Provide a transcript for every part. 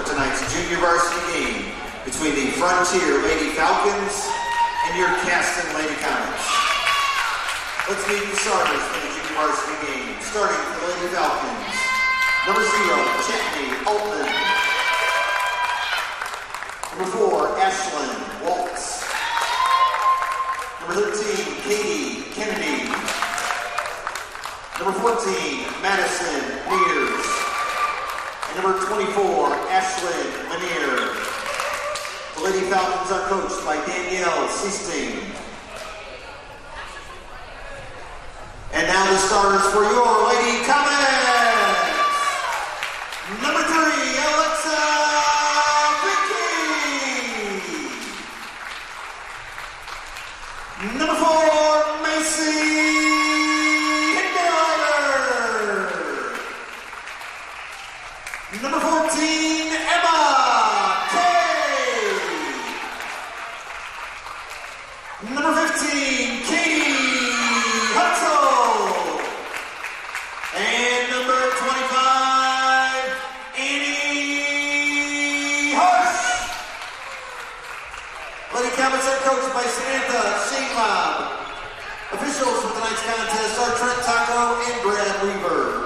tonight's junior varsity game between the Frontier Lady Falcons and your Caston Lady Comets. Let's meet the starters for the junior varsity game. Starting for the Lady Falcons, number 0, Chitney Altman. Number 4, Ashlyn Waltz. Number 13, Katie Kennedy. Number 14, Madison Mears. And number 24, Ashlyn Lanier. The Lady Falcons are coached by Danielle Seasting. And now the starters for your Lady Comets. Number 3, Alexa Vicky. Number 4, Macy Hinderleiter. Number 14, Emma Kay. Number 15, Katie Hutzel. And number 25, Annie Horst. Lady Comets are coached by Samantha Shainlob. Officials for tonight's contest are Trent Taco and Brad Weaver.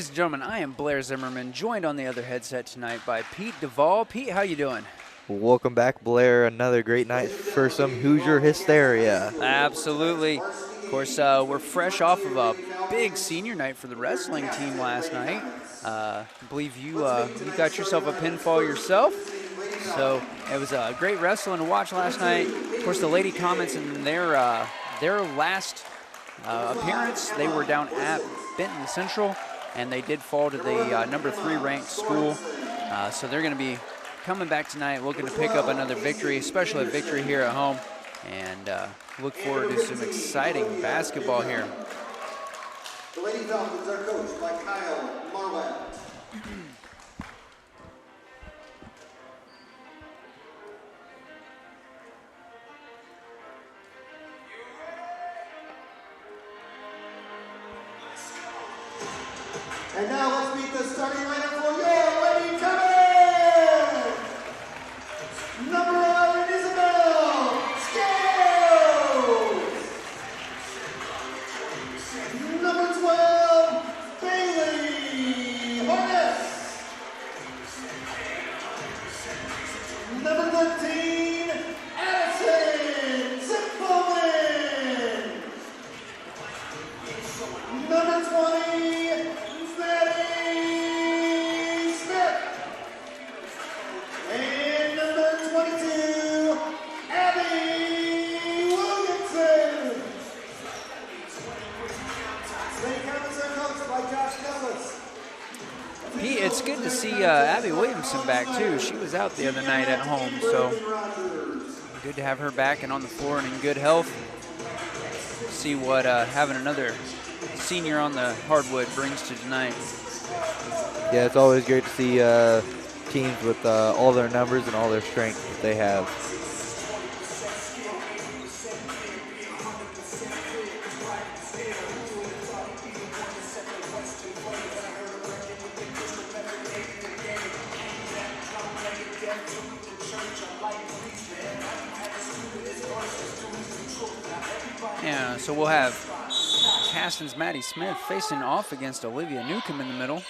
Ladies and gentlemen, I am Blair Zimmerman, joined on the other headset tonight by Pete Duvall. Pete, how you doing? Welcome back, Blair. Another great night for some Hoosier hysteria. Absolutely. Of course, we're fresh off of a big senior night for the wrestling team last night. I believe you got yourself a pinfall yourself. So it was a great wrestling to watch last night. Of course, the Lady Comets in their last appearance, they were down at Benton Central, and they did fall to the number 3 ranked school. So they're going to be coming back tonight, looking to pick up another victory, especially a victory here at home, and look forward to some exciting basketball here. The Lady Falcons are coached by Kyle Marlett. And now let's meet the starting lineup for your Lady Comets. Number 11, Isabel Scales. Number 12, Bailey Harness. Number 13, Addison Simpleman. Number 20, and number 22, Abby Williamson. Lady Comets are coached by Josh Douglas. Pete, it's good to see Abby Williamson back, too. She was out the other night at home, so good to have her back and on the floor and in good health. See what having another senior on the hardwood brings to tonight. Yeah, it's always great to see teams with all their numbers and all their strength that they have. Yeah, so we'll have Caston's Maddie Smith facing off against Olivia Newcomb in the middle.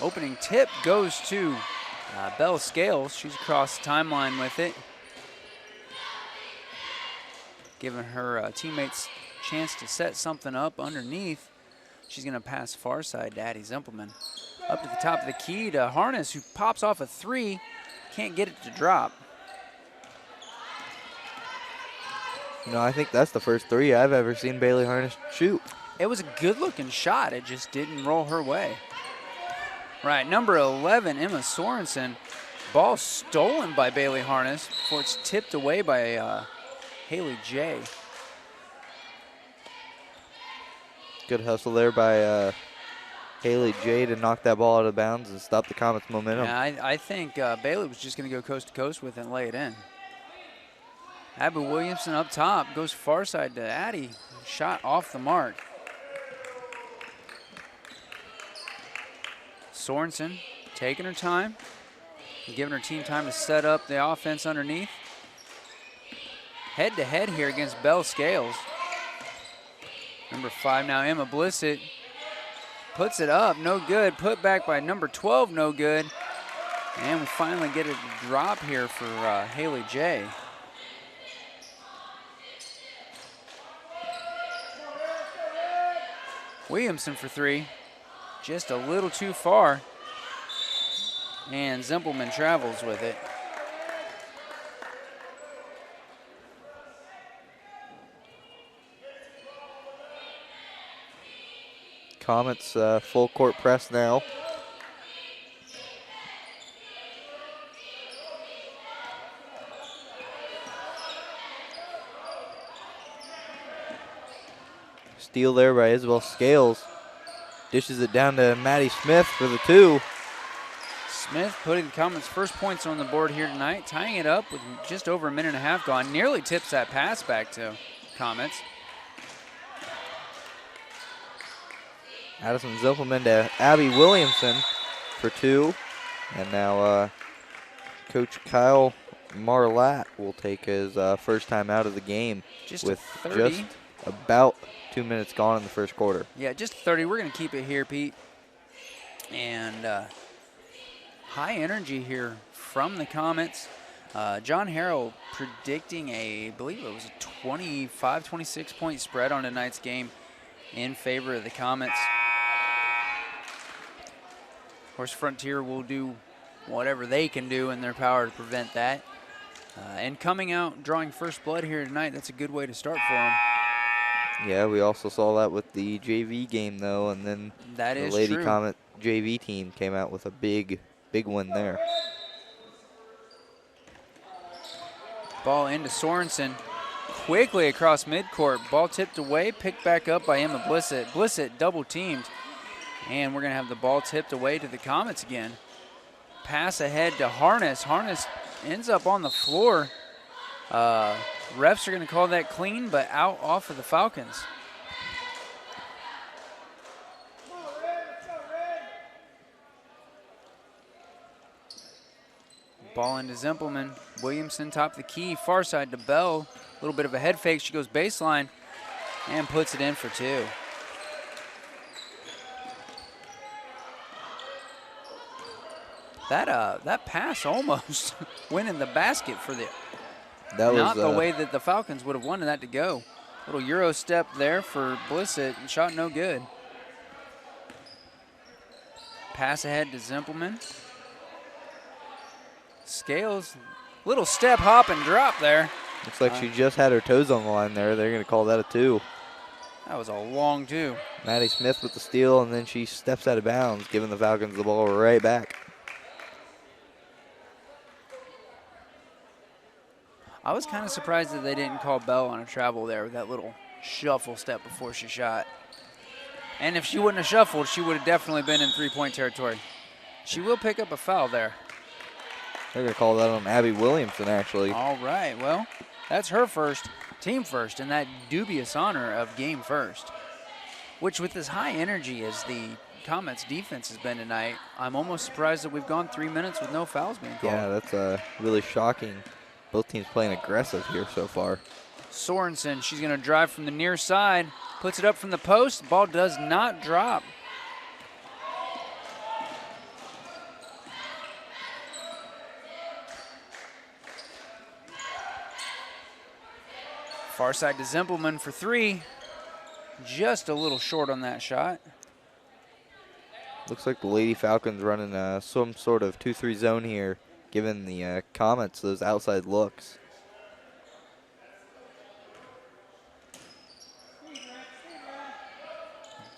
Opening tip goes to Belle Scales. She's across the timeline with it, giving her teammates a chance to set something up underneath. She's going to pass far side to Addie Zimpelman. Up to the top of the key to Harness, who pops off a 3. Can't get it to drop. You know, I think that's the first 3 I've ever seen Bailey Harness shoot. It was a good-looking shot. It just didn't roll her way. Right, number 11, Emma Sorensen. Ball stolen by Bailey Harness before it's tipped away by Haley J. Good hustle there by Haley J to knock that ball out of bounds and stop the Comets' momentum. Yeah, I think Bailey was just going to go coast to coast with it and lay it in. Abby Williamson up top, goes far side to Addie. Shot off the mark. Sorensen taking her time, giving her team time to set up the offense underneath. Head to head here against Belle Scales. Number 5 now, Emma Blissett. Puts it up, no good. Put back by number 12, no good. And we finally get a drop here for Haley J. Williamson for 3, just a little too far, and Zimpelman travels with it. Comets full court press now. Steal there by Isabel Scales. Dishes it down to Maddie Smith for the 2. Smith putting the Comets' first points on the board here tonight, tying it up with just over a minute and a half gone. Nearly tips that pass back to Comets. Addison Zimpelman to Abby Williamson for 2. And now Coach Kyle Marlatt will take his first time out of the game with 30. just about 2 minutes gone in the first quarter. Yeah, just 30. We're going to keep it here, Pete. And high energy here from the Comets. John Harrell predicting I believe it was a 25, 26-point spread on tonight's game in favor of the Comets. Of course, Frontier will do whatever they can do in their power to prevent that. And coming out, drawing first blood here tonight, that's a good way to start for them. Yeah, we also saw that with the JV game, though, and then That the is Lady true. Comet JV team came out with a big win there. Ball into Sorensen. Quickly across midcourt. Ball tipped away, picked back up by Emma Blissett. Blissett double teamed. And we're going to have the ball tipped away to the Comets again. Pass ahead to Harness. Harness ends up on the floor. Refs are going to call that clean, but out off of the Falcons. Ball into Zimpelman. Williamson top the key. Far side to Bell. A little bit of a head fake. She goes baseline and puts it in for two. That pass almost went in the basket for the not the way that the Falcons would have wanted that to go. Little Euro step there for Blissett and shot no good. Pass ahead to Zimpelman. Scales, little step, hop, and drop there. Looks like she just had her toes on the line there. They're going to call that a two. That was a long two. Maddie Smith with the steal, and then she steps out of bounds, giving the Falcons the ball right back. I was kind of surprised that they didn't call Bell on a travel there with that little shuffle step before she shot. And if she wouldn't have shuffled, she would have definitely been in three-point territory. She will pick up a foul there. They're going to call that on Abby Williamson, actually. All right, well, that's her first, team first, and that dubious honor of game first, which with as high energy as the Comets defense has been tonight, I'm almost surprised that we've gone 3 minutes with no fouls being called. Yeah, that's really shocking. Both teams playing aggressive here so far. Sorensen, she's going to drive from the near side, puts it up from the post. Ball does not drop. Far side to Zimpelman for three. Just a little short on that shot. Looks like the Lady Falcons running some sort of 2-3 zone here, giving the Comets those outside looks.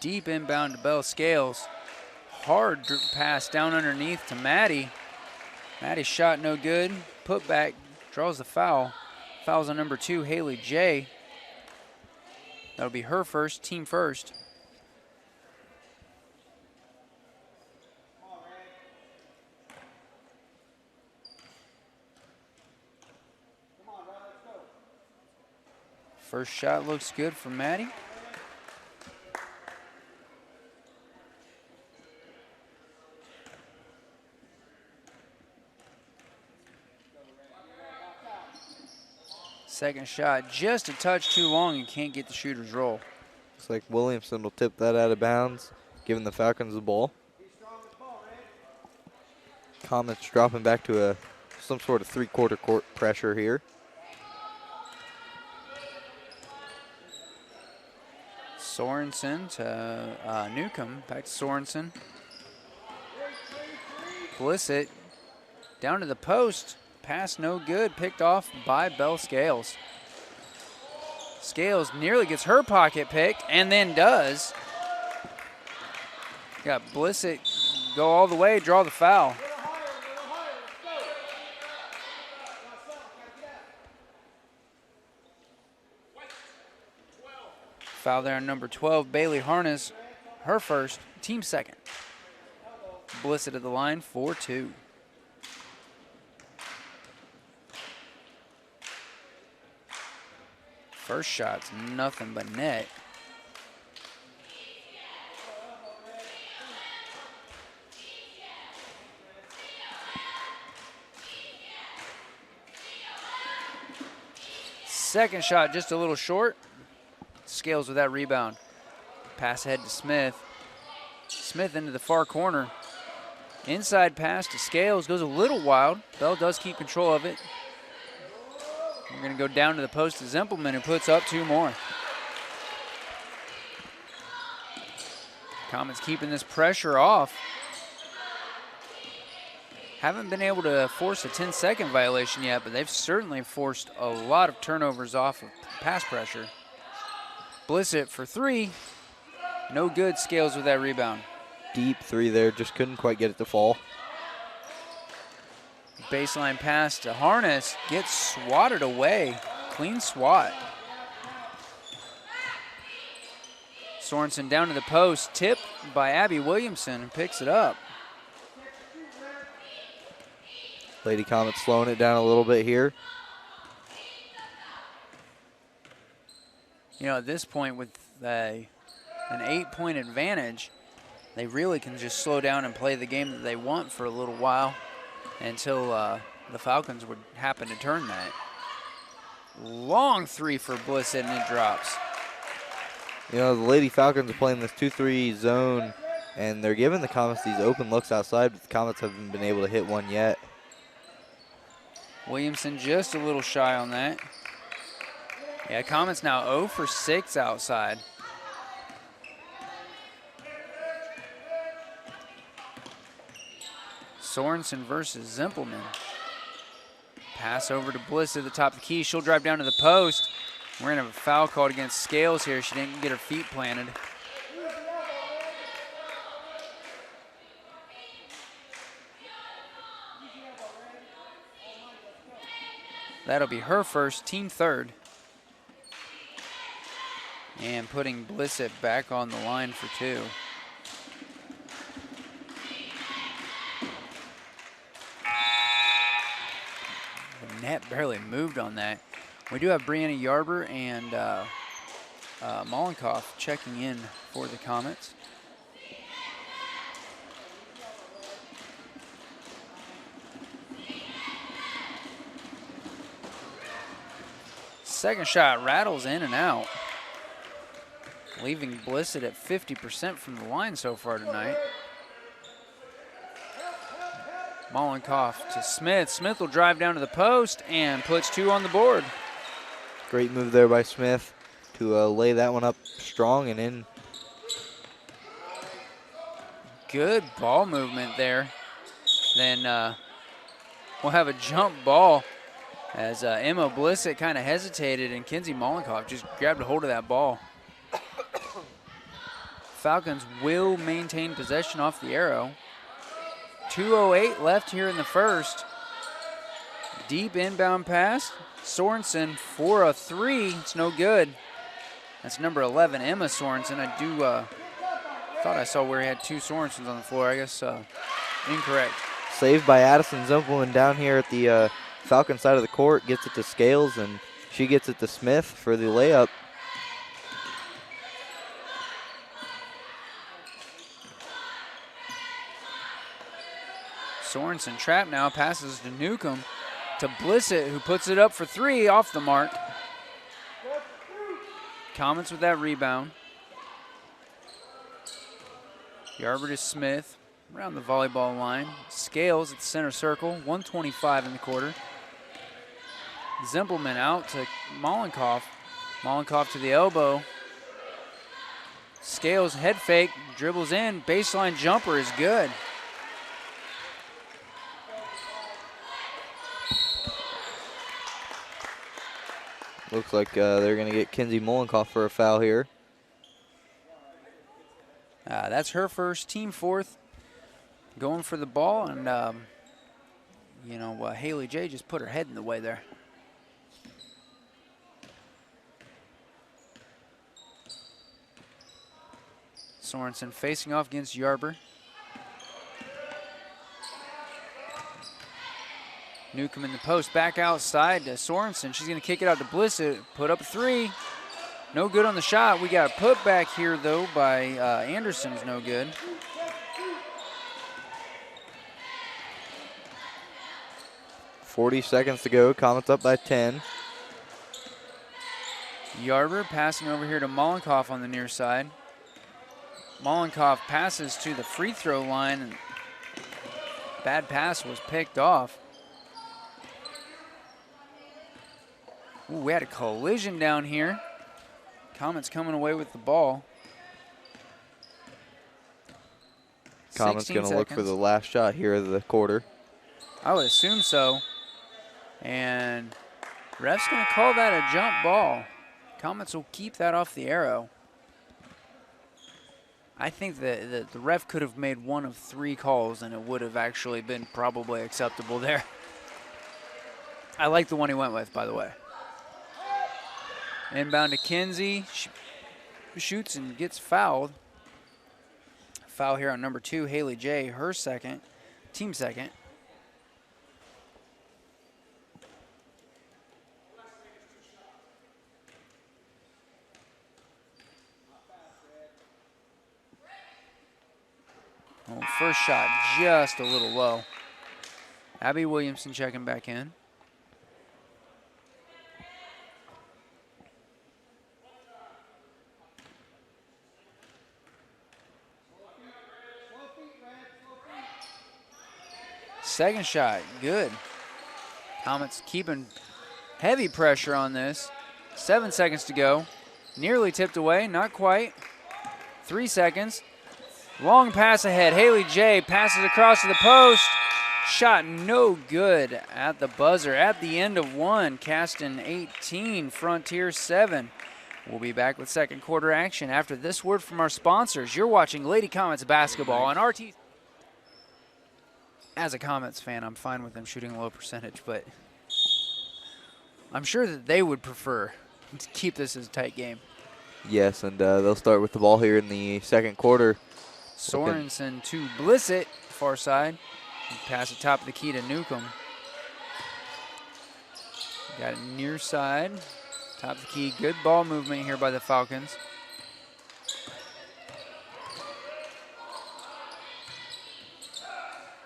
Deep inbound to Bell Scales. Hard pass down underneath to Maddie. Maddie's shot no good. Put back, draws the foul. Fouls on number 2, Haley J. That'll be her first, team first. First shot looks good for Maddie. Second shot just a touch too long and can't get the shooter's roll. Looks like Williamson will tip that out of bounds, giving the Falcons the ball. Comets dropping back to some sort of three-quarter court pressure here. Sorensen to Newcomb, back to Sorensen. Blissett down to the post. Pass no good, picked off by Bell Scales. Scales nearly gets her pocket picked and then does. Got Blissett go all the way, draw the foul. Foul there on number 12, Bailey Harness, her first, team second. Blissett at the line, 4-2. First shot's nothing but net. Second shot just a little short. Scales with that rebound. Pass ahead to Smith. Smith into the far corner. Inside pass to Scales, goes a little wild. Bell does keep control of it. We're going to go down to the post to Zimpelman, who puts up 2 more. Comets keeping this pressure off. Haven't been able to force a 10-second violation yet, but they've certainly forced a lot of turnovers off of pass pressure. Blissett for 3. No good. Scales with that rebound. Deep 3 there, just couldn't quite get it to fall. Baseline pass to Harness, gets swatted away. Clean swat. Sorensen down to the post, tipped by Abby Williamson, and picks it up. Lady Comets slowing it down a little bit here. You know, at this point with an 8-point advantage, they really can just slow down and play the game that they want for a little while until the Falcons would happen to turn that. Long 3 for Blissett, and it drops. You know, the Lady Falcons are playing this 2-3 zone, and they're giving the Comets these open looks outside, but the Comets haven't been able to hit one yet. Williamson just a little shy on that. Yeah, Comets now 0 for 6 outside. Sorensen versus Zimpelman. Pass over to Bliss at the top of the key. She'll drive down to the post. We're going to have a foul called against Scales here. She didn't get her feet planted. That'll be her first, team third. And putting Blissett back on the line for 2. The net barely moved on that. We do have Brianna Yarber and Mollenkoff checking in for the Comets. Second shot rattles in and out, leaving Blissett at 50% from the line so far tonight. Mollenkoff to Smith. Smith will drive down to the post and puts 2 on the board. Great move there by Smith to lay that one up strong and in. Good ball movement there. Then we'll have a jump ball as Emma Blissett kind of hesitated and Kinsey Mollenkoff just grabbed a hold of that ball. Falcons will maintain possession off the arrow. 2:08 left here in the first. Deep inbound pass. Sorensen for a 3. It's no good. That's number 11, Emma Sorensen. I do thought I saw where he had 2 Sorensens on the floor. I guess incorrect. Saved by Addison Zimpelman down here at the Falcon side of the court. Gets it to Scales, and she gets it to Smith for the layup. Sorensen trapped now, passes to Newcomb to Blissett, who puts it up for 3 off the mark. Comets with that rebound. Yarber to Smith around the volleyball line. Scales at the center circle, 1:25 in the quarter. Zimpelman out to Mollenkoff. Mollenkoff to the elbow. Scales head fake, dribbles in, baseline jumper is good. Looks like they're going to get Kinsey Mollenkoff for a foul here. That's her first, team 4th. Going for the ball, and Haley J just put her head in the way there. Sorensen facing off against Yarber. Newcomb in the post, back outside to Sorensen. She's going to kick it out to Blissett, put up a 3. No good on the shot. We got a put back here, though, by Anderson's no good. .40 seconds to go. Comets up by 10. Yarber passing over here to Mollenkoff on the near side. Mollenkoff passes to the free throw line, and Bad pass was picked off. Ooh, we had a collision down here. Comets coming away with the ball. Comets going to look for the last shot here of the quarter. I would assume so. And ref's going to call that a jump ball. Comets will keep that off the arrow. I think that the ref could have made one of 3 calls and it would have actually been probably acceptable there. I like the one he went with, by the way. Inbound to Kinsey. Shoots and gets fouled. Foul here on number 2, Haley J. Her second, team second. Well, first shot just a little low. Abby Williamson checking back in. Second shot, good. Comets keeping heavy pressure on this. 7 seconds to go. Nearly tipped away, not quite. 3 seconds. Long pass ahead. Haley J passes across to the post. Shot no good at the buzzer. At the end of 1, Caston 18, Frontier 7. We'll be back with second quarter action after this word from our sponsors. You're watching Lady Comets basketball on RT. As a Comets fan, I'm fine with them shooting a low percentage, but I'm sure that they would prefer to keep this as a tight game. Yes, and they'll start with the ball here in the second quarter. Sorensen to Blissett, far side. Pass it top of the key to Newcomb. Got it near side, top of the key. Good ball movement here by the Falcons.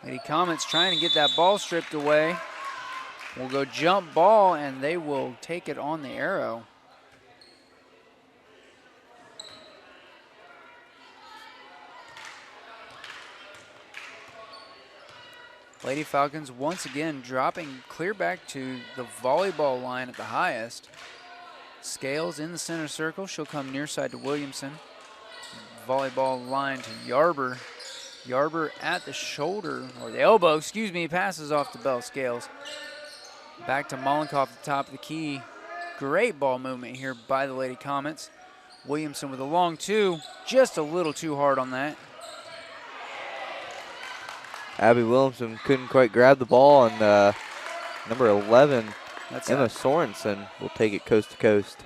Lady Comets trying to get that ball stripped away. We'll go jump ball, and they will take it on the arrow. Lady Falcons once again dropping clear back to the volleyball line at the highest. Scales in the center circle. She'll come near side to Williamson. Volleyball line to Yarber. Yarber at the shoulder, or the elbow, excuse me, passes off to Bell Scales. Back to Mollenkoff at the top of the key. Great ball movement here by the Lady Comets. Williamson with a long 2, just a little too hard on that. Abby Williamson couldn't quite grab the ball, and number 11, Emma Sorensen, will take it coast to coast.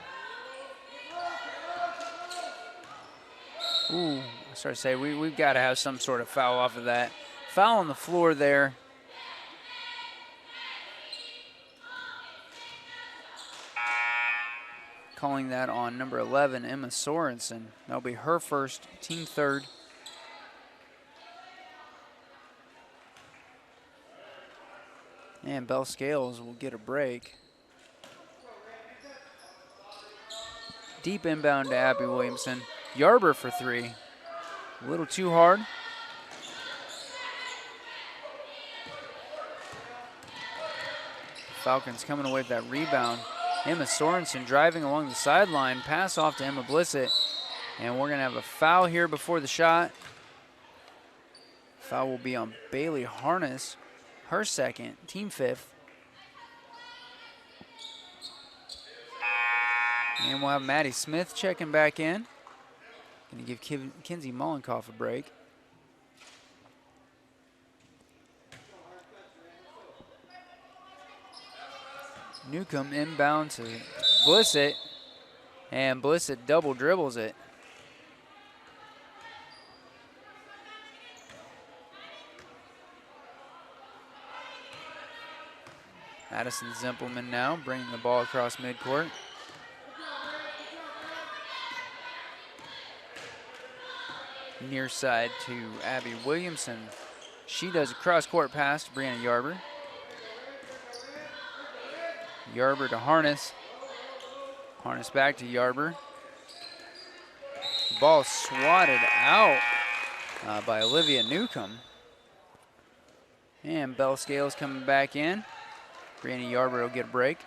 Ooh, I started to say, we've got to have some sort of foul off of that. Foul on the floor there. Calling that on number 11, Emma Sorensen. That'll be her first, team third. And Bell Scales will get a break. Deep inbound to Abby Williamson. Yarber for 3. A little too hard. Falcons coming away with that rebound. Emma Sorensen driving along the sideline. Pass off to Emma Blissett. And we're going to have a foul here before the shot. Foul will be on Bailey Harness. Her second, team 5th. And we'll have Maddie Smith checking back in. Going to give Kinsey Mollenkoff a break. Newcomb inbound to Blissett. And Blissett double dribbles it. Addison Zimpelman now bringing the ball across midcourt. Near side to Abby Williamson. She does a cross-court pass to Brianna Yarber. Yarber to Harness. Harness back to Yarber. Ball swatted out by Olivia Newcomb. And Bell Scales coming back in. Brianna Yarber will get a break.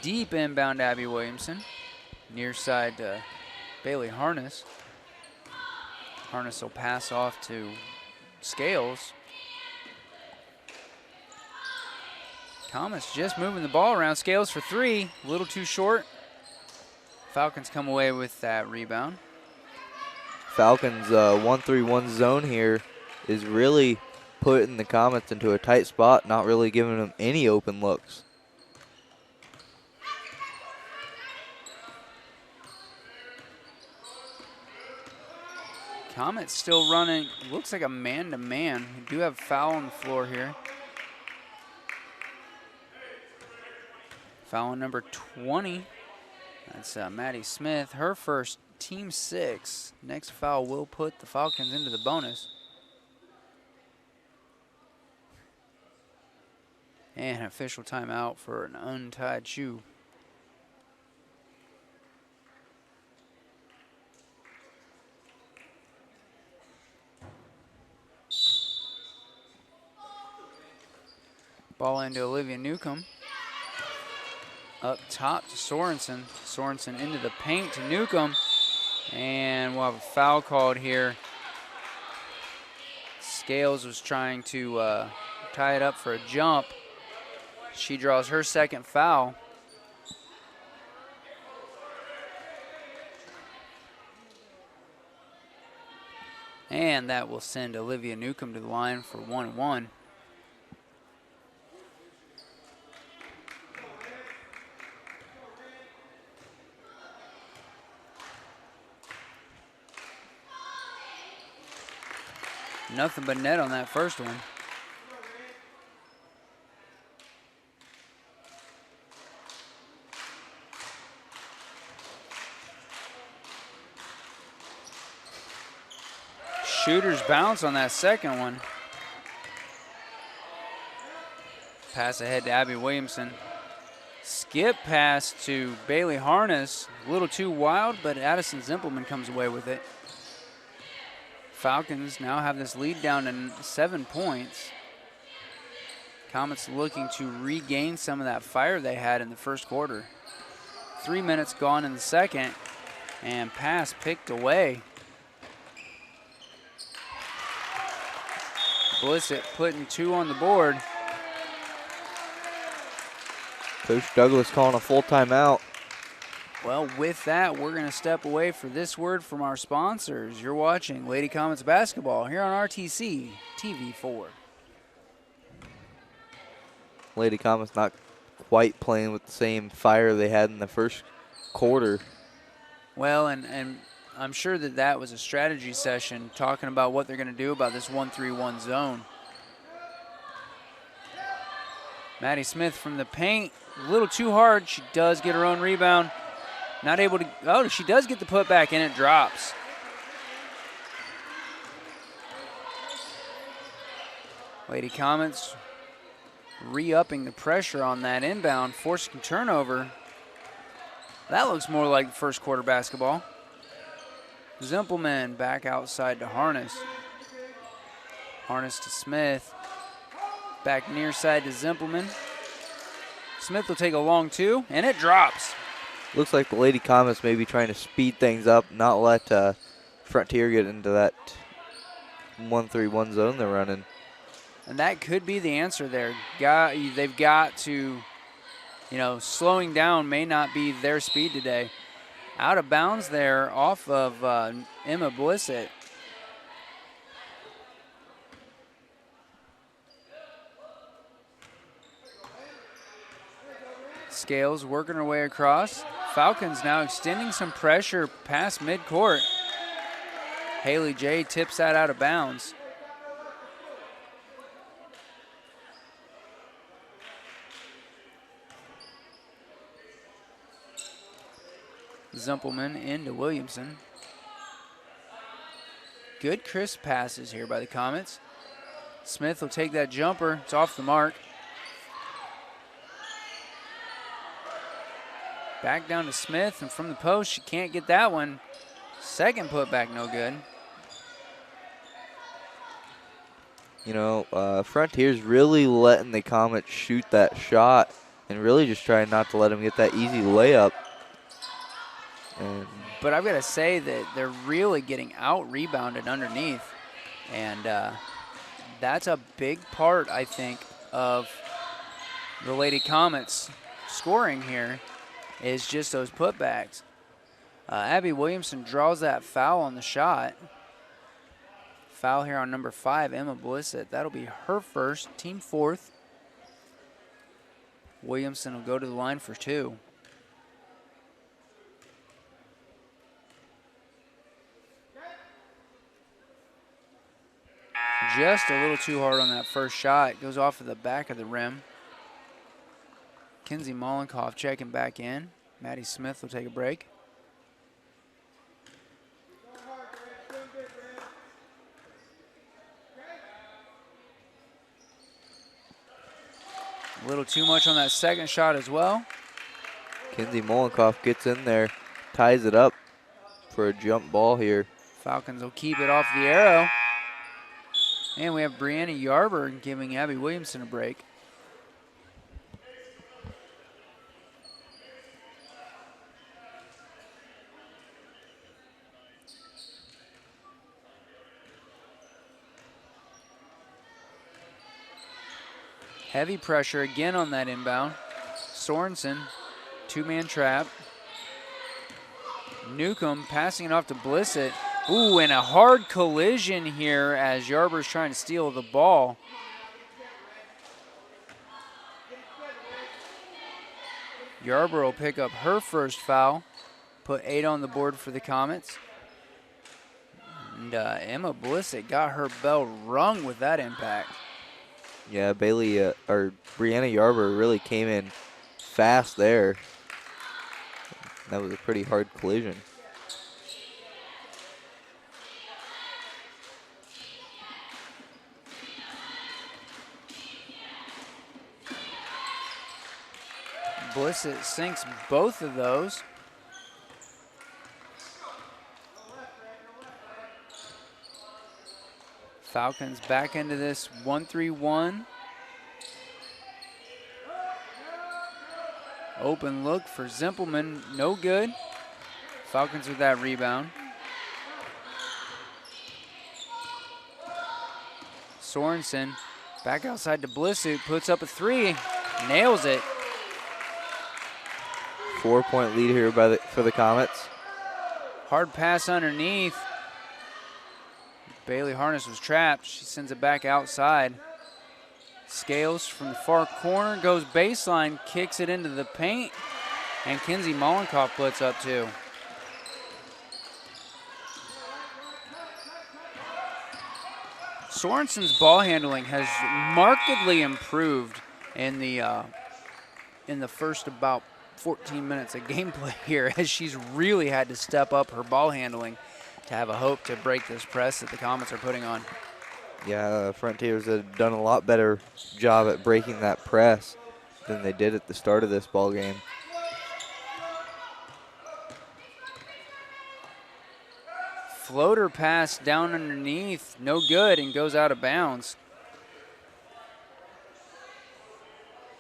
Deep inbound Abby Williamson. Near side to Bailey Harness. Harness will pass off to Scales. Comets just moving the ball around. Scales for three, a little too short. Falcons come away with that rebound. Falcons' 1-3-1 zone here is really putting the Comets into a tight spot, not really giving them any open looks. Comets still running, looks like a man-to-man. We do have a foul on the floor here. Foul on number 20. That's Maddie Smith. Her first, team 6. Next foul will put the Falcons into the bonus. And an official timeout for an untied shoe. Ball into Olivia Newcomb. Up top to Sorensen. Sorensen into the paint to Newcomb. And we'll have a foul called here. Scales was trying to tie it up for a jump. She draws her second foul. And that will send Olivia Newcomb to the line for 1-1. Nothing but net on that first one. Shooter's bounce on that second one. Pass ahead to Abby Williamson. Skip pass to Bailey Harness. A little too wild, but Addison Zimpelman comes away with it. Falcons now have this lead down to 7 points. Comets looking to regain some of that fire they had in the first quarter. 3 minutes gone in the second, and pass picked away. Blissett putting 2 on the board. Coach Douglas calling a full timeout. Well, with that, we're going to step away for this word from our sponsors. You're watching Lady Comets basketball here on RTC TV4. Lady Comets not quite playing with the same fire they had in the first quarter. Well, and I'm sure that was a strategy session talking about what they're going to do about this 1-3-1 zone. Maddie Smith from the paint, a little too hard. She does get her own rebound. Not able to, oh, she does get the putback and it drops. Lady Comets re-upping the pressure on that inbound, forcing turnover. That looks more like first quarter basketball. Zimpelman back outside to Harness. Harness to Smith. Back near side to Zimpelman. Smith will take a long 2, and it drops. Looks like the Lady Comets may be trying to speed things up, not let Frontier get into that 1-3-1 zone they're running. And that could be the answer there. They've got to, slowing down may not be their speed today. Out of bounds there off of Emma Blissett. Scales working her way across. Falcons now extending some pressure past midcourt. Haley J tips that out of bounds. Zimpelman into Williamson. Good crisp passes here by the Comets. Smith will take that jumper. It's off the mark. Back down to Smith, and from the post, she can't get that one. Second putback, no good. You know, Frontier's really letting the Comets shoot that shot and really just trying not to let them get that easy layup. But I've got to say that they're really getting out-rebounded underneath. And that's a big part, I think, of the Lady Comets scoring here is just those putbacks. Abby Williamson draws that foul on the shot. Foul here on number 5, Emma Blissett. That'll be her first, team fourth. Williamson will go to the line for 2. Just a little too hard on that first shot. Goes off of the back of the rim. Kinsey Mollenkoff checking back in. Maddie Smith will take a break. A little too much on that second shot as well. Kinsey Mollenkoff gets in there, ties it up for a jump ball here. Falcons will keep it off the arrow. And we have Brianna Yarber giving Abby Williamson a break. Heavy pressure again on that inbound. Sorensen, two-man trap. Newcomb passing it off to Blissett. Ooh, and a hard collision here as Yarber's trying to steal the ball. Yarber will pick up her first foul, put 8 on the board for the Comets. And Emma Blissett got her bell rung with that impact. Yeah, Brianna Yarber really came in fast there. That was a pretty hard collision. Blissett sinks both of those. Falcons back into this 1-3-1. Open look for Zimpelman, no good. Falcons with that rebound. Sorensen back outside to Blissett, puts up a 3, nails it. 4-point lead here for the Comets. Hard pass underneath. Bailey Harness was trapped. She sends it back outside. Scales from the far corner, goes baseline, kicks it into the paint, and Kinsey Mollenkoff blitz up too. Sorensen's ball handling has markedly improved in the first about 14 minutes of gameplay here, as she's really had to step up her ball handling to have a hope to break this press that the Comets are putting on. Yeah, Frontiers have done a lot better job at breaking that press than they did at the start of this ball game. Floater pass down underneath, no good, and goes out of bounds.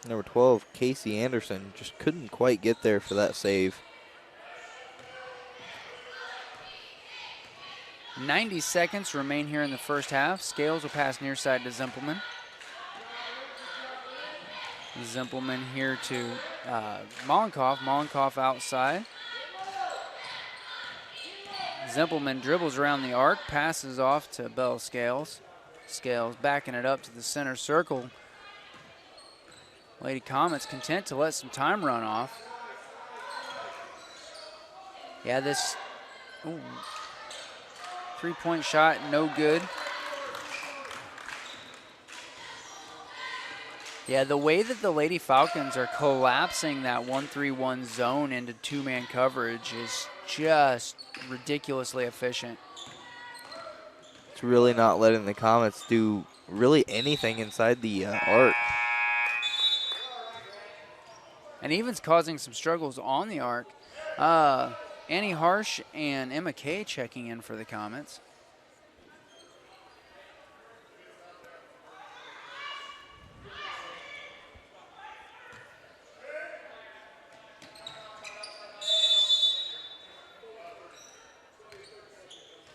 Number 12, Casey Anderson, just couldn't quite get there for that save. 90 seconds remain here in the first half. Scales will pass near side to Zimpelman. Zimpelman here to Mollenkoff. Mollenkoff outside. Zimpelman dribbles around the arc, passes off to Belle Scales. Scales backing it up to the center circle. Lady Comets content to let some time run off. Yeah, this three-point shot, no good. Yeah, the way that the Lady Falcons are collapsing that 1-3-1 zone into two-man coverage is just ridiculously efficient. It's really not letting the Comets do really anything inside the arc. and even causing some struggles on the arc. Annie Harsh and Emma Kay checking in for the Comets.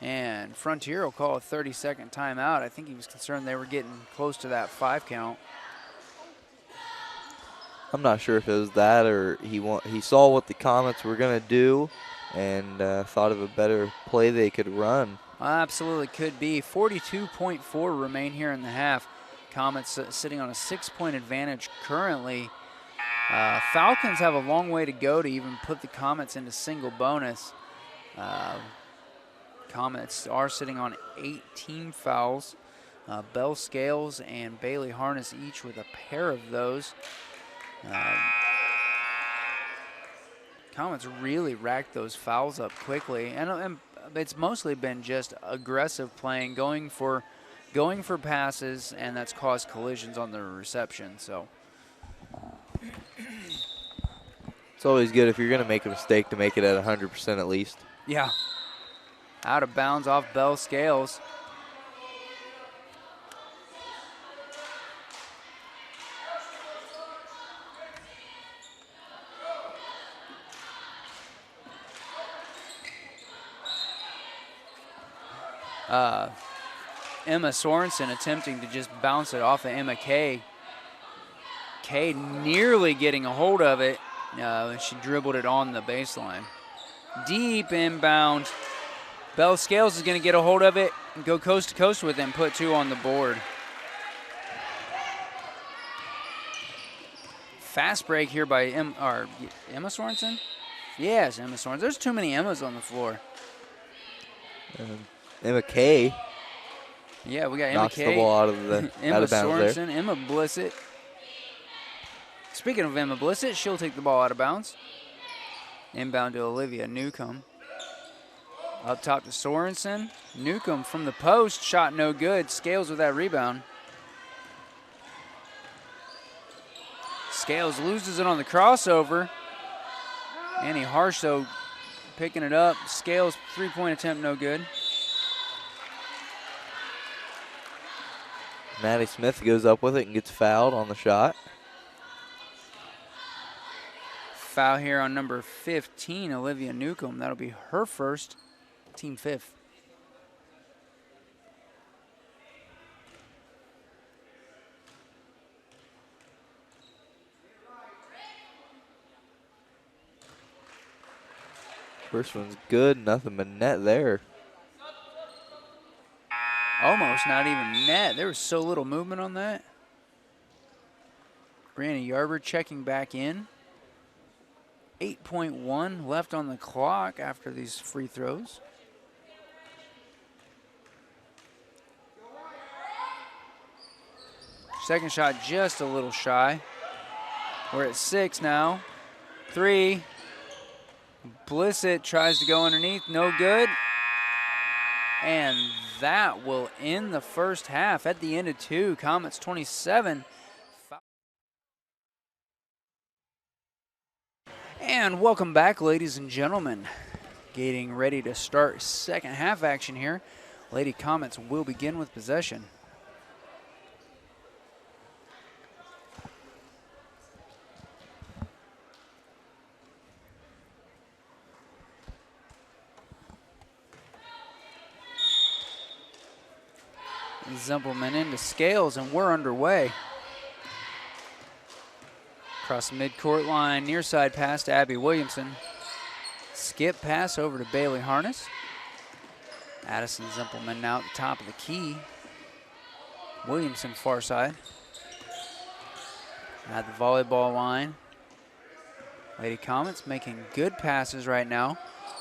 And Frontier will call a 30-second timeout. I think he was concerned they were getting close to that 5 count. I'm not sure if it was that or he saw what the Comets were going to do and thought of a better play they could run. Absolutely could be. 42.4 remain here in the half. Comets sitting on a 6-point advantage currently. Falcons have a long way to go to even put the Comets into single bonus. Comets are sitting on 18 fouls. Bell Scales and Bailey Harness each with a pair of those. Comets really racked those fouls up quickly, and it's mostly been just aggressive playing, going for passes, and that's caused collisions on the reception. So it's always good if you're going to make a mistake to make it at 100% at least. yeah. Out of bounds off Bell Scales. Emma Sorensen attempting to just bounce it off of Emma Kay. Kay nearly getting a hold of it. She dribbled it on the baseline. Deep inbound. Bell Scales is going to get a hold of it and go coast to coast with it and put 2 on the board. Fast break here by Emma Sorensen? Yes, Emma Sorensen. There's too many Emmas on the floor. Emma Kay. Yeah, we got Emma knocks Kay. the ball out of the Emma out of bounds Sorensen, there. Emma Blissett. Speaking of Emma Blissett, she'll take the ball out of bounds. Inbound to Olivia Newcomb. Up top to Sorensen. Newcomb from the post, shot no good. Scales with that rebound. Scales loses it on the crossover. Annie Harsh, though, picking it up. Scales, 3-point attempt, no good. Maddie Smith goes up with it and gets fouled on the shot. Foul here on number 15, Olivia Newcomb. That'll be her first, team 5th. First one's good, nothing but net there. Almost not even net. There was so little movement on that. Brianna Yarber checking back in. 8.1 left on the clock after these free throws. Second shot just a little shy. We're at 6 now. 3. Blissett tries to go underneath, no good. And that will end the first half at the end of 2. Comets 27. And welcome back, ladies and gentlemen. Getting ready to start second half action here. Lady Comets will begin with possession. Zempelman into Scales, and we're underway. Across the midcourt line, near side pass to Abby Williamson. Skip pass over to Bailey Harness. Addison Zempelman now at the top of the key. Williamson far side. At the volleyball line. Lady Comets making good passes right now,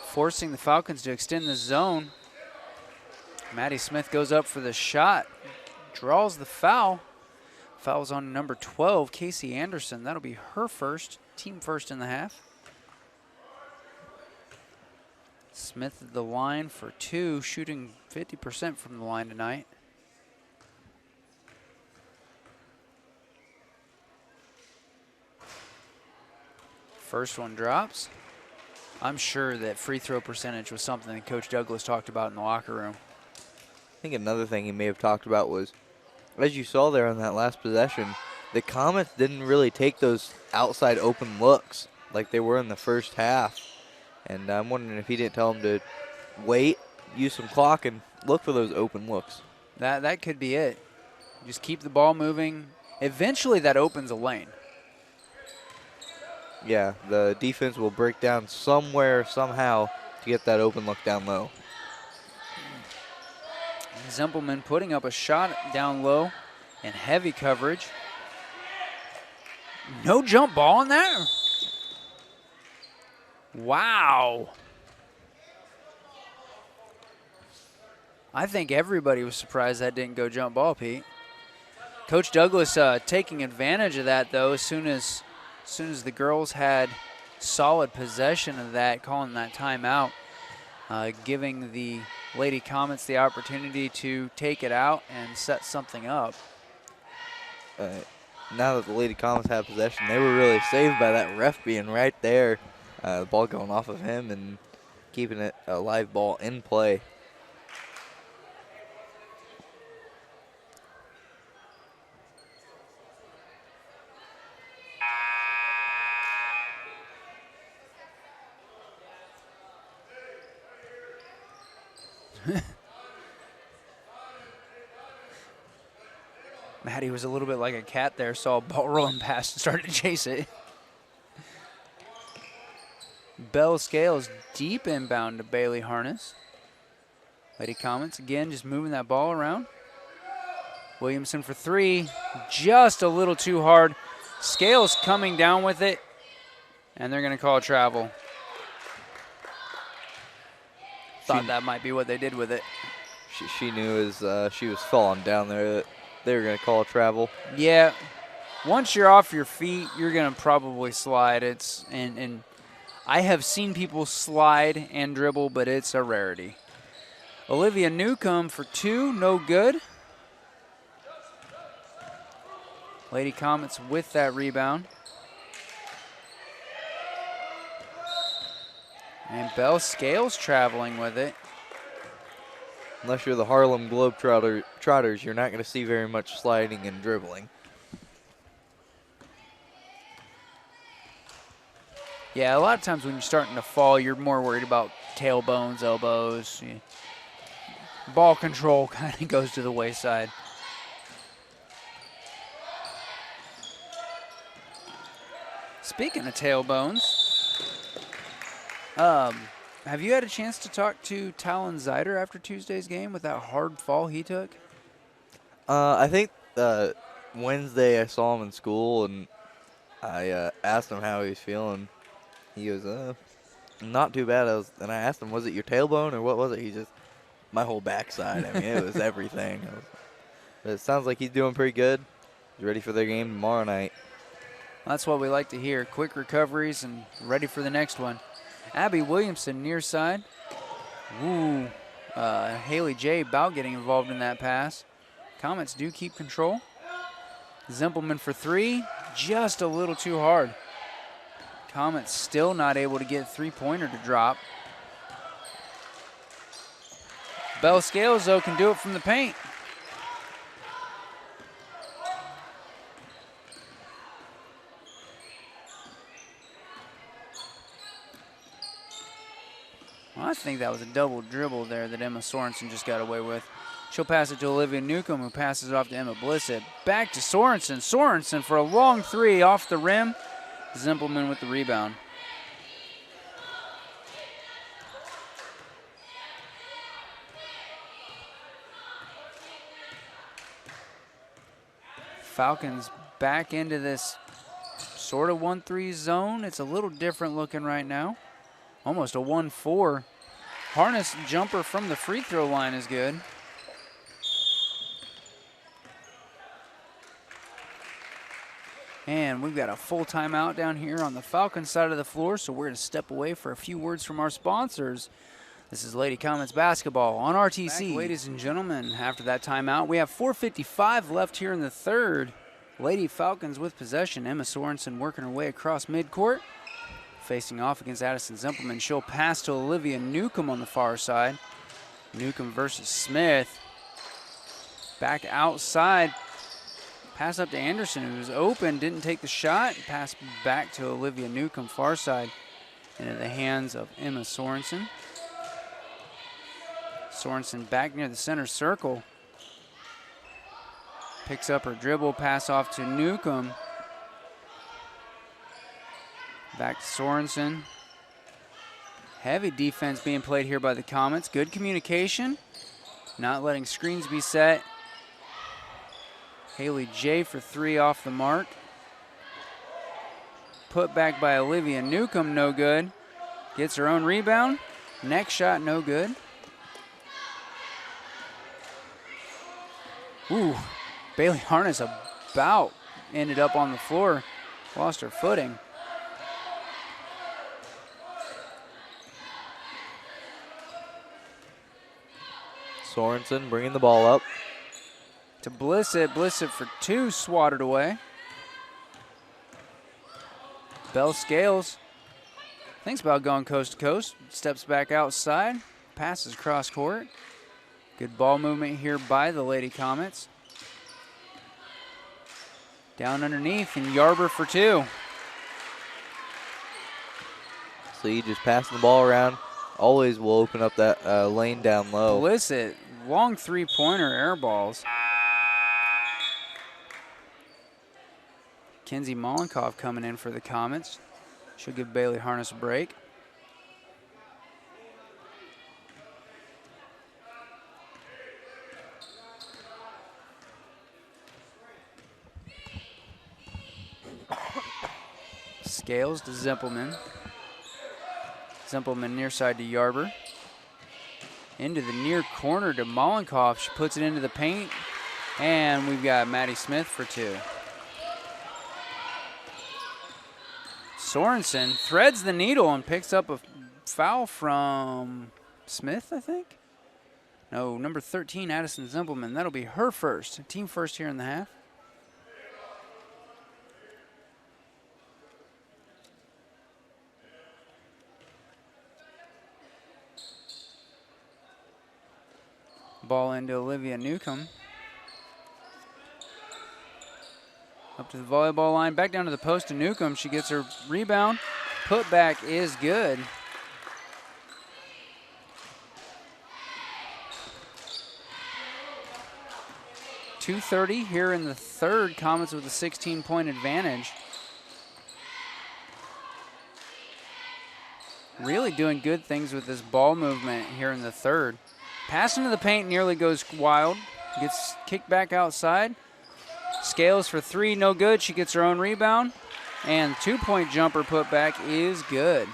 forcing the Falcons to extend the zone. Maddie Smith goes up for the shot, draws the foul. Foul's on number 12, Casey Anderson. That'll be her first, team first in the half. Smith at the line for 2, shooting 50% from the line tonight. First one drops. I'm sure that free throw percentage was something that Coach Douglas talked about in the locker room. I think another thing he may have talked about was, as you saw there on that last possession, the Comets didn't really take those outside open looks like they were in the first half. And I'm wondering if he didn't tell them to wait, use some clock, and look for those open looks. That could be it. Just keep the ball moving. Eventually that opens a lane. Yeah, the defense will break down somewhere, somehow, to get that open look down low. Zempelman putting up a shot down low in heavy coverage. No jump ball in there. Wow. I think everybody was surprised that didn't go jump ball, Pete. Coach Douglas taking advantage of that, though, as soon as the girls had solid possession of that, calling that timeout, giving the Lady Comets the opportunity to take it out and set something up. Now that the Lady Comets have possession, they were really saved by that ref being right there. The ball going off of him and keeping it a live ball in play. Maddie was a little bit like a cat there, saw a ball rolling past and started to chase it. Bell Scales deep inbound to Bailey Harness. Lady Comets again just moving that ball around. Williamson for three, just a little too hard. Scales coming down with it, and they're going to call a travel. Thought that might be what they did with it. She knew as she was falling down there that they were going to call a travel. Yeah, once you're off your feet, you're going to probably slide. And I have seen people slide and dribble, but it's a rarity. Olivia Newcomb for two, no good. Lady Comets with that rebound. And Bell Scales traveling with it. Unless you're the Harlem Globetrotters, you're not going to see very much sliding and dribbling. Yeah, a lot of times when you're starting to fall, you're more worried about tailbones, elbows. Yeah. Ball control kind of goes to the wayside. Speaking of tailbones, have you had a chance to talk to Talon Zider after Tuesday's game with that hard fall he took? I think Wednesday I saw him in school, and I asked him how he was feeling. He goes, not too bad. And I asked him, was it your tailbone or what was it? He just, my whole backside. I mean, it was everything. But it sounds like he's doing pretty good. He's ready for their game tomorrow night. That's what we like to hear. Quick recoveries and ready for the next one. Abby Williamson near side. Ooh, Haley J. about getting involved in that pass. Comets do keep control. Zempelman for three, just a little too hard. Comets still not able to get three-pointer to drop. Bell Scales, though, can do it from the paint. Well, I think that was a double dribble there that Emma Sorensen just got away with. She'll pass it to Olivia Newcomb, who passes it off to Emma Blissett. Back to Sorensen. Sorensen for a long three off the rim. Zempelman with the rebound. Falcons back into this sort of 1-3 zone. It's a little different looking right now. Almost a 1-4. Harness jumper from the free throw line is good. And we've got a full timeout down here on the Falcons side of the floor, so we're going to step away for a few words from our sponsors. This is Lady Comets basketball on RTC. Back, ladies and gentlemen, after that timeout, we have 4:55 left here in the third. Lady Falcons with possession. Emma Sorensen working her way across midcourt. facing off against Addison Zimpleman. She'll pass to Olivia Newcomb on the far side. Newcomb versus Smith. Back outside. Pass up to Anderson, who was open, didn't take the shot. Pass back to Olivia Newcomb, far side, into the hands of Emma Sorensen. Sorensen back near the center circle. Picks up her dribble, pass off to Newcomb. Back to Sorensen. Heavy defense being played here by the Comets. Good communication. Not letting screens be set. Haley J for 3 off the mark. Put back by Olivia Newcomb, no good. Gets her own rebound. Next shot, no good. Ooh, Bailey Harness about ended up on the floor. Lost her footing. Sorensen bringing the ball up. To Blissett. Blissett for 2, swatted away. Bell Scales thinks about going coast to coast. Steps back outside. Passes cross court. Good ball movement here by the Lady Comets. Down underneath, and Yarber for 2. See, just passing the ball around. Always will open up that lane down low. Blissett, long three-pointer air balls. Kenzie Mollenkopf coming in for the Comets. Should give Bailey Harness a break. Scales to Zimpleman. Zimpleman near side to Yarber. Into the near corner to Mollenkopf. She puts it into the paint. And we've got Maddie Smith for 2. Sorensen threads the needle and picks up a foul from Smith, I think. No, number 13, Addison Zimpleman. That'll be her first. Team first here in the half. Ball into Olivia Newcomb. Up to the volleyball line, back down to the post to Newcomb. She gets her rebound. Putback is good. .230 here in the third. Comets with a 16-point advantage. Really doing good things with this ball movement here in the third. Pass into the paint nearly goes wild. Gets kicked back outside. Scales for 3, no good. She gets her own rebound. And 2-point jumper put back is good.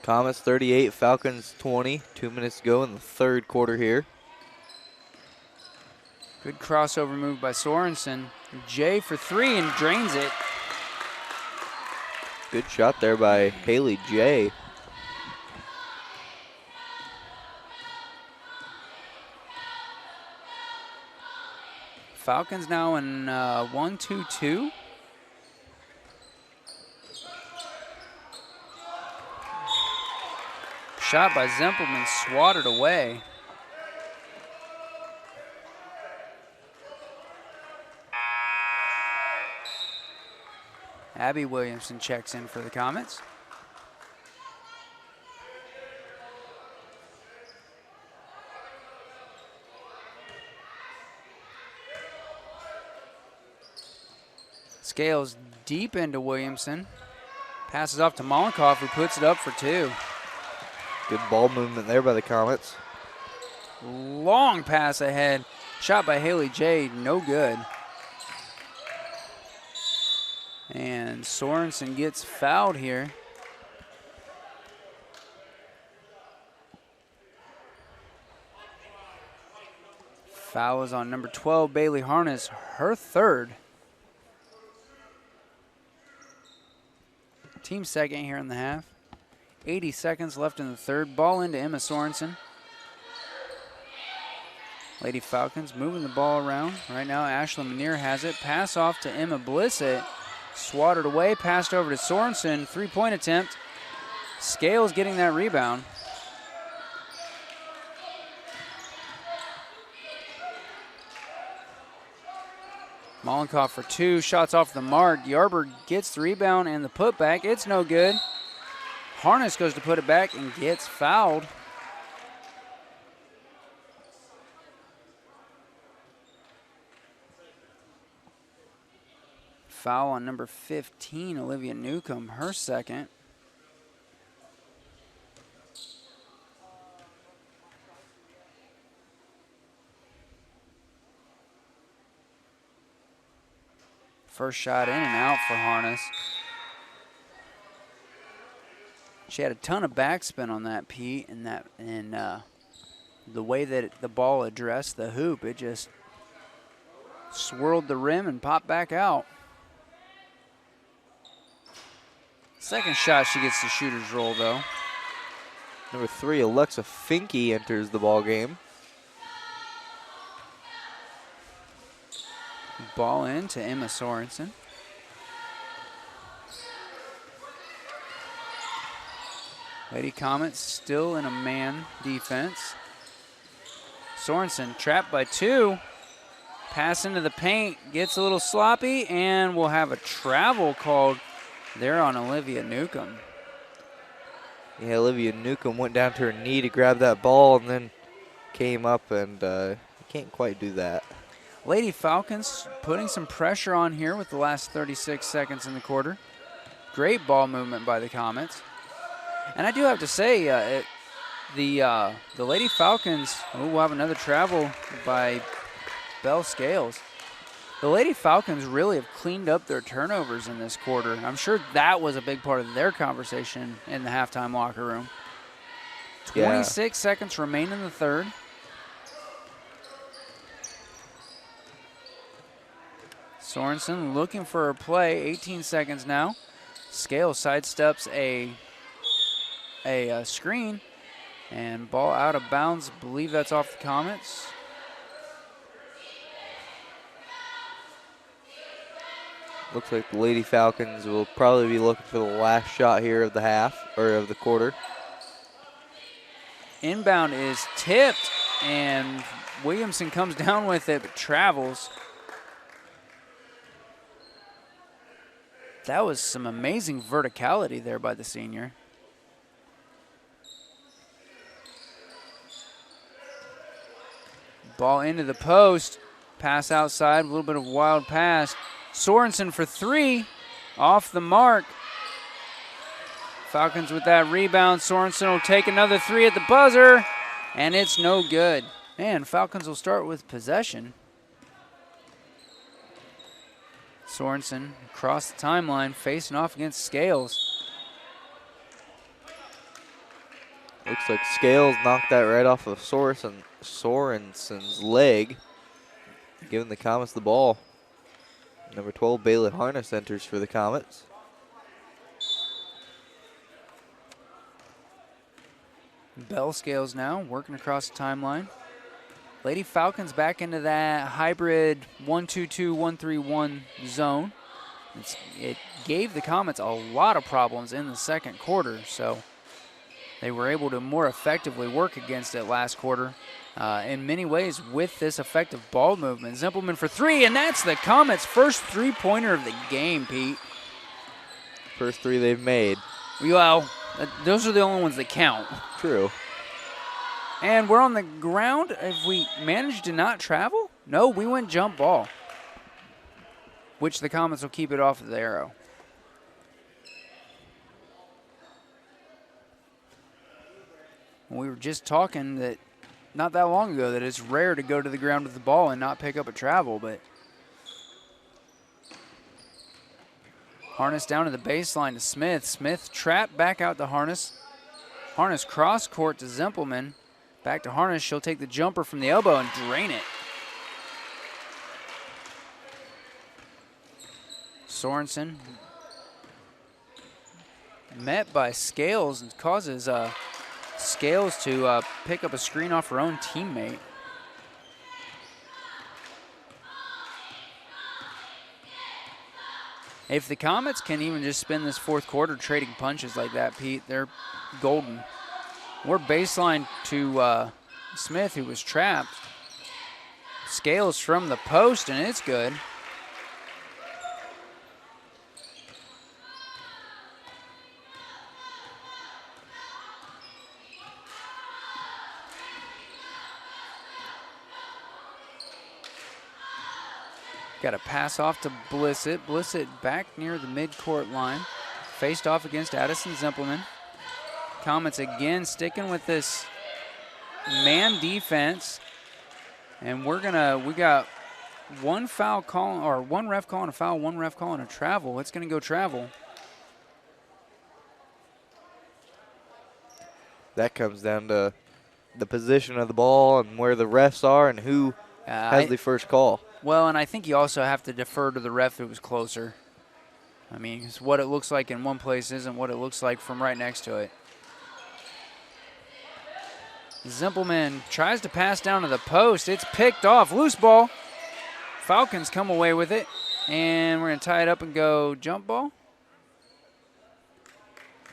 Comets 38, Falcons 20. 2 minutes to go in the third quarter here. Good crossover move by Sorensen. Jay for 3 and drains it. Good shot there by Haley J. Falcons now in 1-2-2. Shot by Zimpleman, swatted away. Abby Williamson checks in for the Comets. Scales deep into Williamson. Passes off to Mollenkopf, who puts it up for 2. Good ball movement there by the Comets. Long pass ahead. Shot by Haley J, no good. And Sorensen gets fouled here. Foul is on number 12, Bailey Harness, her third. Team second here in the half. 80 seconds left in the third. Ball into Emma Sorensen. Lady Falcons moving the ball around. Right now, Ashley Manier has it. Pass off to Emma Blissett. swatted away, passed over to Sorensen. 3-point attempt. Scales getting that rebound. Mollenkoff for 2, shots off the mark. Yarber gets the rebound and the putback. It's no good. Harness goes to put it back and gets fouled. Foul on number 15, Olivia Newcomb, her second. First shot in and out for Harness. She had a ton of backspin on that, Pete, and the way that the ball addressed the hoop, it just swirled the rim and popped back out. Second shot, she gets the shooter's roll, though. Number 3, Alexa Finke enters the ball game. Ball in to Emma Sorensen. Lady Comets still in a man defense. Sorensen trapped by 2. Pass into the paint, gets a little sloppy, and we'll have a travel called there on Olivia Newcomb. Yeah, Olivia Newcomb went down to her knee to grab that ball and then came up and can't quite do that. Lady Falcons putting some pressure on here with the last 36 seconds in the quarter. Great ball movement by the Comets. And I do have to say, the Lady Falcons, we'll have another travel by Belle Scales. The Lady Falcons really have cleaned up their turnovers in this quarter. I'm sure that was a big part of their conversation in the halftime locker room. 26 seconds remain in the third. Sorensen looking for a play, 18 seconds now. Scales sidesteps a screen, and ball out of bounds. I believe that's off the Comets. Looks like the Lady Falcons will probably be looking for the last shot here of the half, or of the quarter. Inbound is tipped, and Williamson comes down with it, but travels. That was some amazing verticality there by the senior. Ball into the post. Pass outside, a little bit of wild pass. Sorensen for 3, off the mark. Falcons with that rebound. Sorensen will take another 3 at the buzzer, and it's no good. Man, Falcons will start with possession. Sorensen across the timeline, facing off against Scales. Looks like Scales knocked that right off of Sorensen's leg, giving the Comets the ball. Number 12, Bailey Harness enters for the Comets. Bell Scales now working across the timeline. Lady Falcons back into that hybrid 1-2-2, 1-3-1 zone. It gave the Comets a lot of problems in the second quarter, so they were able to more effectively work against it last quarter. In many ways with this effective ball movement. Zimpelman for 3, and that's the Comets' first three-pointer of the game, Pete. First 3 they've made. Well, those are the only ones that count. True. And we're on the ground. Have we managed to not travel? No, we went jump ball, which the Comets will keep it off of the arrow. We were just talking that not that long ago that it's rare to go to the ground with the ball and not pick up a travel, but Harness down to the baseline to Smith. Smith trapped back out to Harness. Harness cross court to Zimpelman. Back to Harness. She'll take the jumper from the elbow and drain it. Sorensen met by Scales and causes Scales to pick up a screen off her own teammate. If the Comets can even just spend this fourth quarter trading punches like that, Pete, they're golden. We're baseline to Smith, who was trapped. Scales from the post, and it's good. Got a pass off to Blissett. Blissett back near the midcourt line. Faced off against Addison Zimpelman. Comets again sticking with this man defense. And we got one foul call, or one ref calling a foul, one ref calling a travel. It's gonna go travel. That comes down to the position of the ball and where the refs are and who has the first call. Well, and I think you also have to defer to the ref who was closer. I mean, it's what it looks like in one place isn't what it looks like from right next to it. Zimpelman tries to pass down to the post. It's picked off. Loose ball. Falcons come away with it. And we're going to tie it up and go jump ball.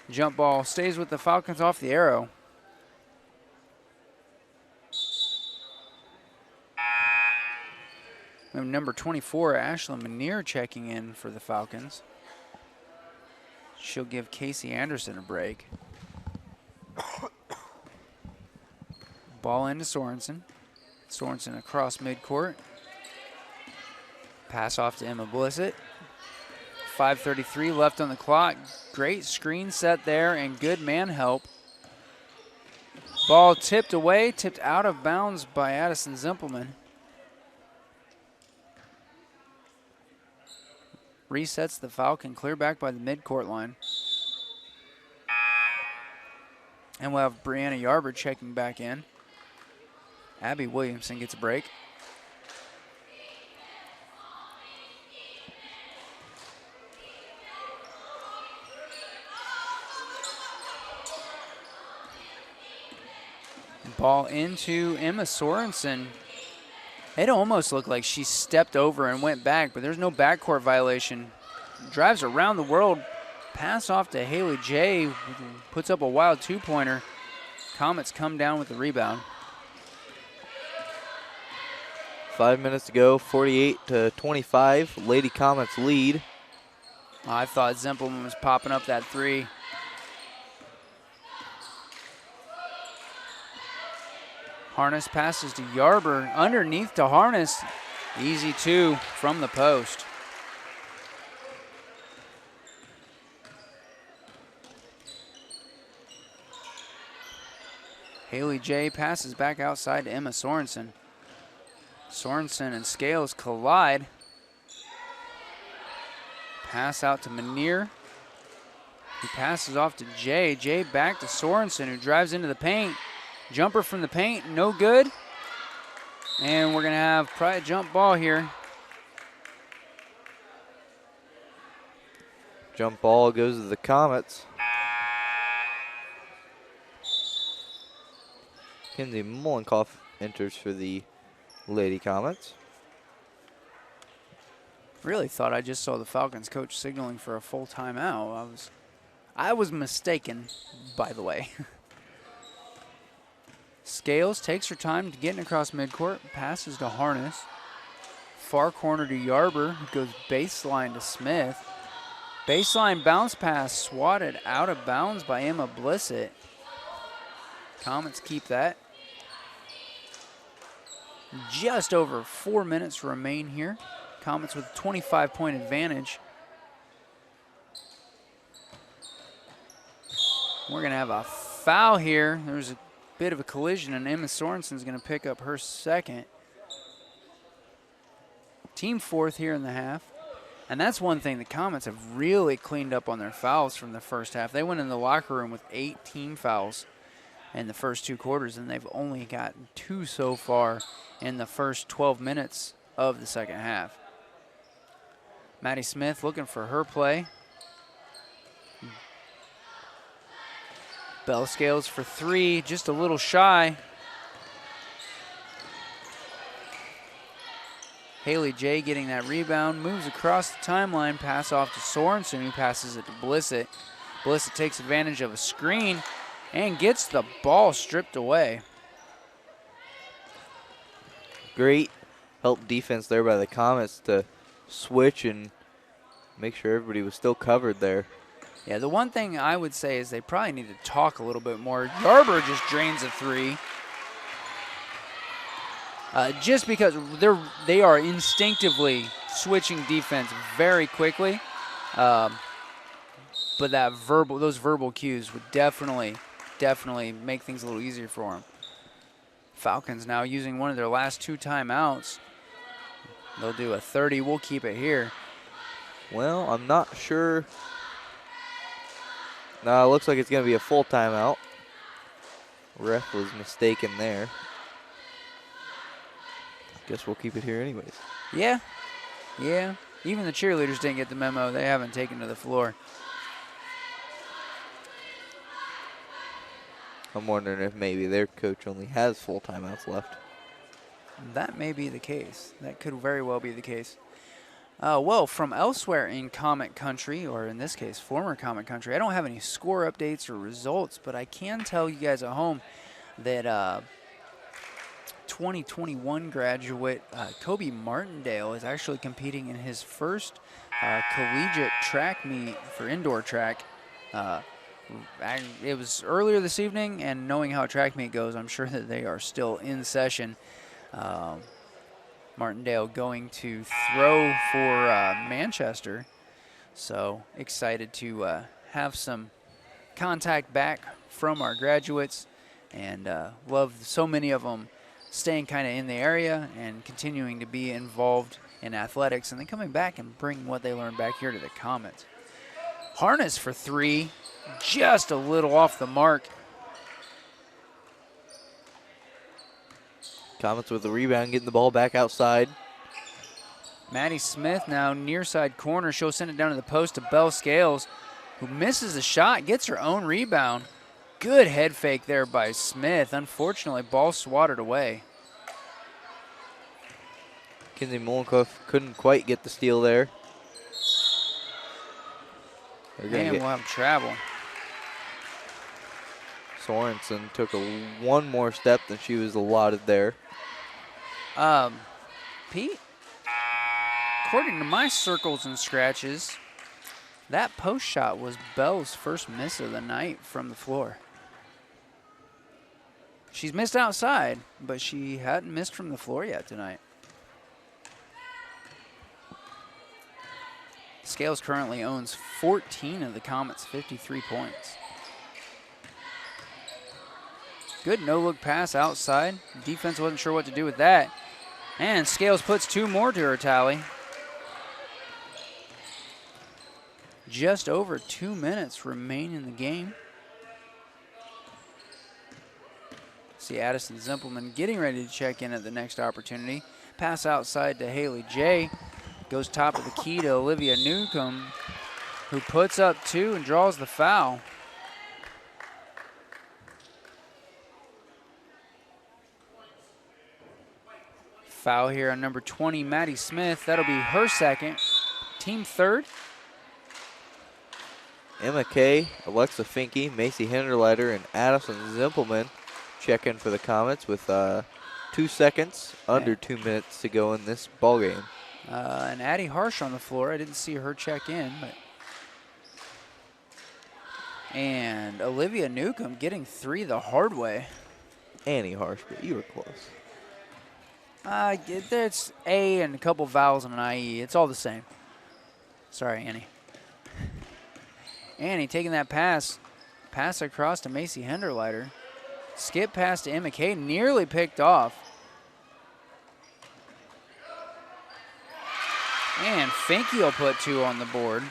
Jump ball stays with the Falcons off the arrow. We have number 24, Ashlyn Manier, checking in for the Falcons. She'll give Casey Anderson a break. Ball into Sorensen. Sorensen across midcourt. Pass off to Emma Blissett. 5:33 left on the clock. Great screen set there and good man help. Ball tipped away, tipped out of bounds by Addison Zimpelman. Resets the Falcon, clear back by the midcourt line. And we'll have Brianna Yarber checking back in. Abby Williamson gets a break. Ball into Emma Sorensen. It almost looked like she stepped over and went back, but there's no backcourt violation. Drives around the world. Pass off to Haley J. Puts up a wild two-pointer. Comets come down with the rebound. 5 minutes to go, 48-25. Lady Comets lead. I thought Zimpelman was popping up that three. Harness passes to Yarber. Underneath to Harness. Easy two from the post. Haley J passes back outside to Emma Sorensen. Sorensen and Scales collide. Pass out to Manier. He passes off to Jay. Jay back to Sorensen, who drives into the paint. Jumper from the paint, no good. And we're going to have probably a jump ball here. Jump ball goes to the Comets. Kenzie Mullenkoff enters for the Lady Comets. Really thought I just saw the Falcons coach signaling for a full timeout. I was mistaken, by the way. Scales takes her time to getting across midcourt, passes to Harness. Far corner to Yarber, who goes baseline to Smith. Baseline bounce pass swatted out of bounds by Emma Blissett. Comets keep that. Just over 4 minutes remain here. Comets with a 25-point advantage. We're going to have a foul here. There's a bit of a collision, and Emma Sorensen's going to pick up her second. Team fourth here in the half. And that's one thing, the Comets have really cleaned up on their fouls from the first half. They went in the locker room with 8 team fouls in the first 2 quarters, and they've only gotten 2 so far in the first 12 minutes of the second half. Maddie Smith looking for her play. Bell Scales for 3, just a little shy. Haley J getting that rebound, moves across the timeline, pass off to Sorensen, who passes it to Blissett. Blissett takes advantage of a screen and gets the ball stripped away. Great help defense there by the Comets to switch and make sure everybody was still covered there. Yeah, the one thing I would say is they probably need to talk a little bit more. Yarber just drains a three. Just because they are instinctively switching defense very quickly. But those verbal cues would definitely make things a little easier for them. Falcons now using one of their last 2 timeouts. They'll do a 30. We'll keep it here. Well, I'm not sure. No, it looks like it's going to be a full timeout. Ref was mistaken there. Guess we'll keep it here anyways. Yeah. Even the cheerleaders didn't get the memo. They haven't taken to the floor. I'm wondering if maybe their coach only has full timeouts left. That may be the case. That could very well be the case. Well, from elsewhere in Comet Country, or in this case, former Comet Country, I don't have any score updates or results, but I can tell you guys at home that 2021 graduate Kobe Martindale is actually competing in his first collegiate track meet for indoor track. It was earlier this evening, and knowing how track meet goes, I'm sure that they are still in session. Martindale going to throw for Manchester. So excited to have some contact back from our graduates, and love so many of them staying kind of in the area and continuing to be involved in athletics, and then coming back and bringing what they learned back here to the Comets. Harness for 3, just a little off the mark. Comets with the rebound, getting the ball back outside. Maddie Smith now near side corner. She'll send it down to the post to Belle Scales, who misses the shot, gets her own rebound. Good head fake there by Smith. Unfortunately, ball swatted away. Kinsey Molenkoff couldn't quite get the steal there. And we'll have travel. Sorensen took one more step than she was allotted there. Pete, according to my circles and scratches, that post shot was Belle's first miss of the night from the floor. She's missed outside, but she hadn't missed from the floor yet tonight. Scales currently owns 14 of the Comets' 53 points. Good no-look pass outside. Defense wasn't sure what to do with that. And Scales puts 2 more to her tally. Just over 2 minutes remain in the game. See Addison Zimpelman getting ready to check in at the next opportunity. Pass outside to Haley J. Goes top of the key to Olivia Newcomb, who puts up 2 and draws the foul. Foul here on number 20, Maddie Smith. That'll be her second. Team third. Emma Kay, Alexa Finke, Macy Hinderleiter, and Addison Zimpelman check in for the Comets with 2 seconds, under 2 minutes to go in this ball game. And Addie Harsh on the floor. I didn't see her check in, but. And Olivia Newcomb getting 3 the hard way. Annie Harsh, but you were close. There's A and a couple vowels and an IE. It's all the same. Sorry, Annie. Annie taking that pass. Pass across to Macy Hinderleiter. Skip pass to Emma Kay, nearly picked off. And Finke will put 2 on the board.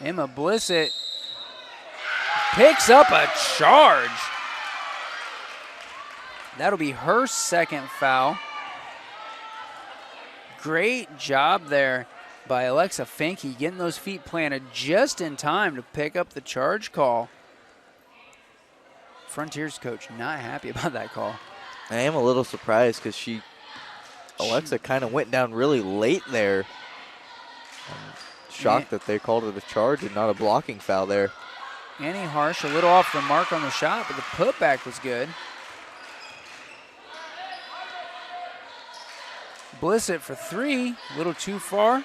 Emma Blissett picks up a charge. That'll be her second foul. Great job there by Alexa Finke, getting those feet planted just in time to pick up the charge call. Frontiers coach not happy about that call. I am a little surprised because Alexa kind of went down really late there. I'm shocked that they called it a charge and not a blocking foul there. Annie Harsh a little off the mark on the shot, but the putback was good. Blissett for three, a little too far.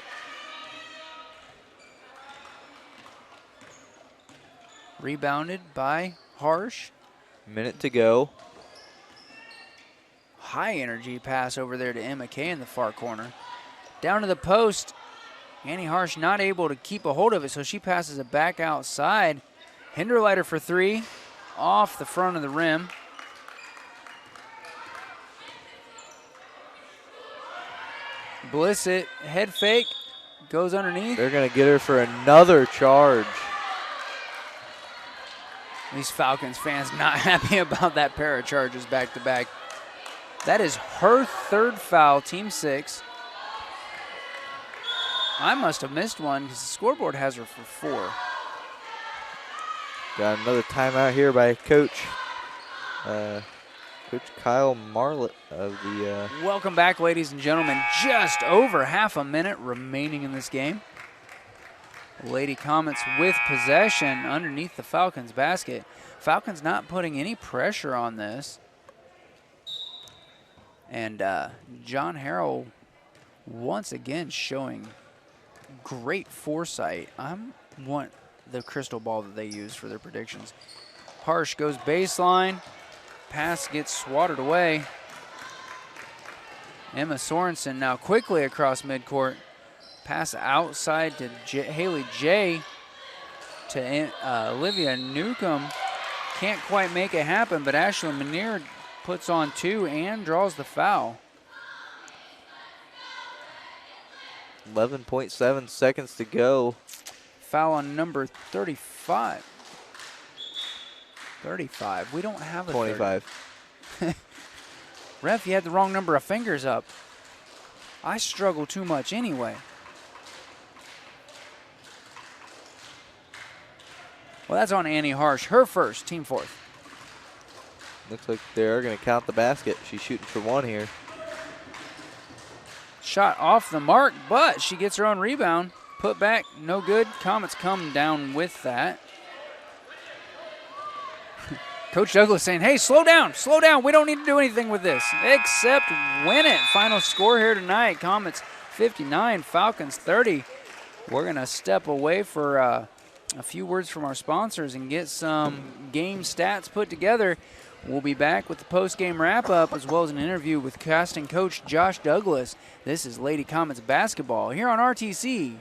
Rebounded by Harsh. Minute to go. High energy pass over there to Emma Kay in the far corner. Down to the post. Annie Harsh not able to keep a hold of it, so she passes it back outside. Hinderleiter for three, off the front of the rim. Blissett, head fake, goes underneath. They're going to get her for another charge. These Falcons fans not happy about that pair of charges back to back. That is her third foul, team 6. I must have missed one because the scoreboard has her for 4. Got another timeout here by Coach Kyle Marlett of the... Welcome back, ladies and gentlemen. Just over half a minute remaining in this game. Lady Comets with possession underneath the Falcons basket. Falcons not putting any pressure on this. And John Harrell once again showing great foresight. I want the crystal ball that they use for their predictions. Harsh goes baseline. Pass gets swatted away. Emma Sorensen now quickly across midcourt. Pass outside to Haley J. to Olivia Newcomb. Can't quite make it happen, but Ashley Manier puts on 2 and draws the foul. 11.7 seconds to go. Foul on number 35. 35. We don't have a 25. Ref, you had the wrong number of fingers up. I struggle too much anyway. Well, that's on Annie Harsh. Her first, team 4th. Looks like they're going to count the basket. She's shooting for 1 here. Shot off the mark, but she gets her own rebound. Put back, no good. Comets come down with that. Coach Douglas saying, hey, slow down. We don't need to do anything with this except win it. Final score here tonight, Comets 59, Falcons 30. We're going to step away for a few words from our sponsors and get some game stats put together. We'll be back with the post-game wrap-up as well as an interview with Caston coach Josh Douglas. This is Lady Comets basketball here on RTC.